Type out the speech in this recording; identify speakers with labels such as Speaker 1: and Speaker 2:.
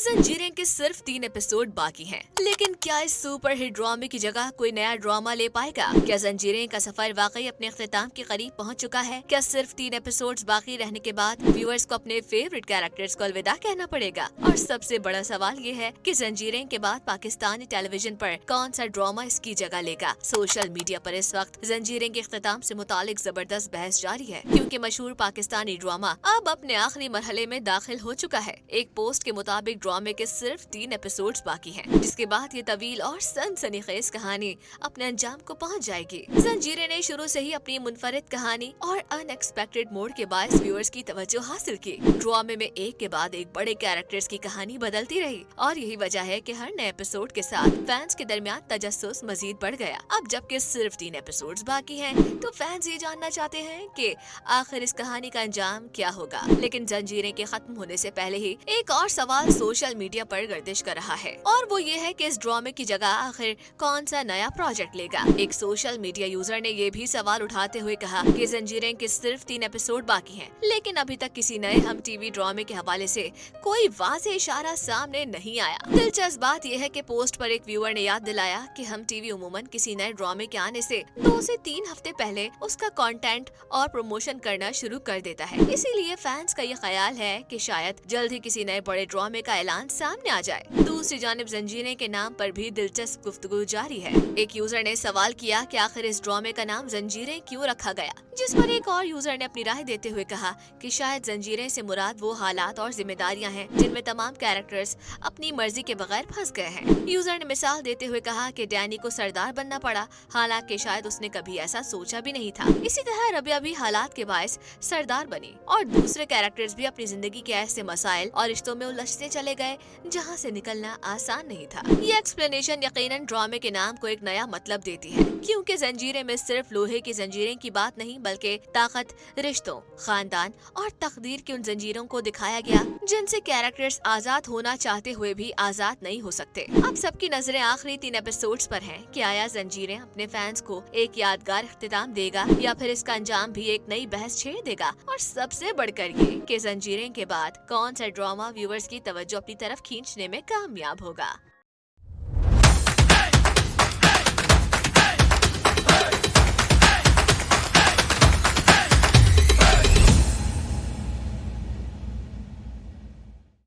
Speaker 1: जंजीरें के सिर्फ 3 एपिसोड बाकी हैं, लेकिन क्या इस सुपर हिट ड्रामे की जगह कोई नया ड्रामा ले पाएगा? क्या जंजीरें का सफर वाकई अपने अख्ताम के करीब पहुंच चुका है? क्या सिर्फ 3 एपिसोड्स बाकी रहने के बाद व्यूअर्स को अपने फेवरेट कैरेक्टर्स को अलविदा कहना पड़ेगा? और सबसे बड़ा सवाल ये है कि जंजीरें के बाद पाकिस्तानी टेलीविजन पर कौन सा ड्रामा इसकी जगह लेगा? सोशल मीडिया पर इस वक्त जंजीरें के अख्ताम से मुतालिक जबरदस्त बहस जारी है, क्योंकि मशहूर पाकिस्तानी ड्रामा अब अपने आखिरी मरहले में दाखिल हो चुका है। एक पोस्ट के मुताबिक ड्रामे के सिर्फ 3 एपिसोड्स बाकी हैं, जिसके बाद ये तवील और सनसनीखेज कहानी अपने अंजाम को पहुंच जाएगी। जंजीरें ने शुरू से ही अपनी मुनफरिद कहानी और अनएक्सपेक्टेड मोड के बायस व्यूअर्स की तवज्जो हासिल की। ड्रामे में एक के बाद एक बड़े कैरेक्टर्स की कहानी बदलती रही और यही वजह है कि हर नए एपिसोड के साथ फैंस के दरमियान तजस्सुस मजीद बढ़ गया। अब जबकि सिर्फ 3 एपिसोड्स बाकी हैं, तो फैंस ये जानना चाहते हैं कि आखिर इस कहानी का अंजाम क्या होगा। लेकिन जंजीरें के खत्म होने से पहले ही एक और सवाल सोशल मीडिया पर गर्दिश कर रहा है, और वो ये है कि इस ड्रामे की जगह आखिर कौन सा नया प्रोजेक्ट लेगा। एक सोशल मीडिया यूजर ने ये भी सवाल उठाते हुए कहा कि जंजीरें के सिर्फ 3 एपिसोड बाकी हैं, लेकिन अभी तक किसी नए हम टीवी ड्रामे के हवाले से कोई वाज़ेह इशारा सामने नहीं आया। दिलचस्प बात यह है कि पोस्ट पर एक व्यूअर ने याद दिलाया कि हम टीवी उमूमन किसी नए ड्रामे के आने से 2 से 3 हफ्ते पहले उसका कंटेंट और प्रमोशन करना शुरू कर देता है। इसीलिए फैंस का ये ख्याल है कि शायद जल्द ही किसी नए बड़े ड्रामे का ऐलान सामने आ जाए। दूसरी जानिब जंजीरें के नाम पर भी दिलचस्प गुफ्तगू जारी है। एक यूजर ने सवाल किया कि आखिर इस ड्रामे का नाम जंजीरें क्यों रखा गया, जिस पर एक और यूजर ने अपनी राय देते हुए कहा कि शायद जंजीरें से मुराद वो हालात और जिम्मेदारियां हैं जिनमें तमाम कैरेक्टर्स अपनी मर्जी के बगैर फंस गए हैं। यूजर ने मिसाल देते हुए कहा कि डैनी को सरदार बनना पड़ा, हालांकि शायद उसने कभी ऐसा सोचा भी नहीं था। इसी तरह रबिया भी हालात के बायस सरदार बनी और दूसरे कैरेक्टर्स भी अपनी जिंदगी के ऐसे मसाइल और रिश्तों में उलझते चले गए जहाँ से निकलना आसान नहीं था। ये एक्सप्लेनेशन यकीनन ड्रामे के नाम को एक नया मतलब देती है, क्योंकि जंजीरें में सिर्फ लोहे की जंजीरें की बात नहीं बल्कि ताकत, रिश्तों, खानदान और तकदीर की उन जंजीरों को दिखाया गया जिनसे कैरेक्टर्स आजाद होना चाहते हुए भी आजाद नहीं हो सकते। अब सबकी नजरें आखिरी 3 एपिसोड्स पर हैं कि आया जंजीरें अपने फैंस को एक यादगार इख्तिताम देगा या फिर इसका अंजाम भी एक नई बहस छेड़ देगा। और सबसे बढ़कर ये कि जंजीरें के बाद कौन सा ड्रामा व्यूअर्स की तवज्जो अपनी तरफ खींचने में कामयाब होगा।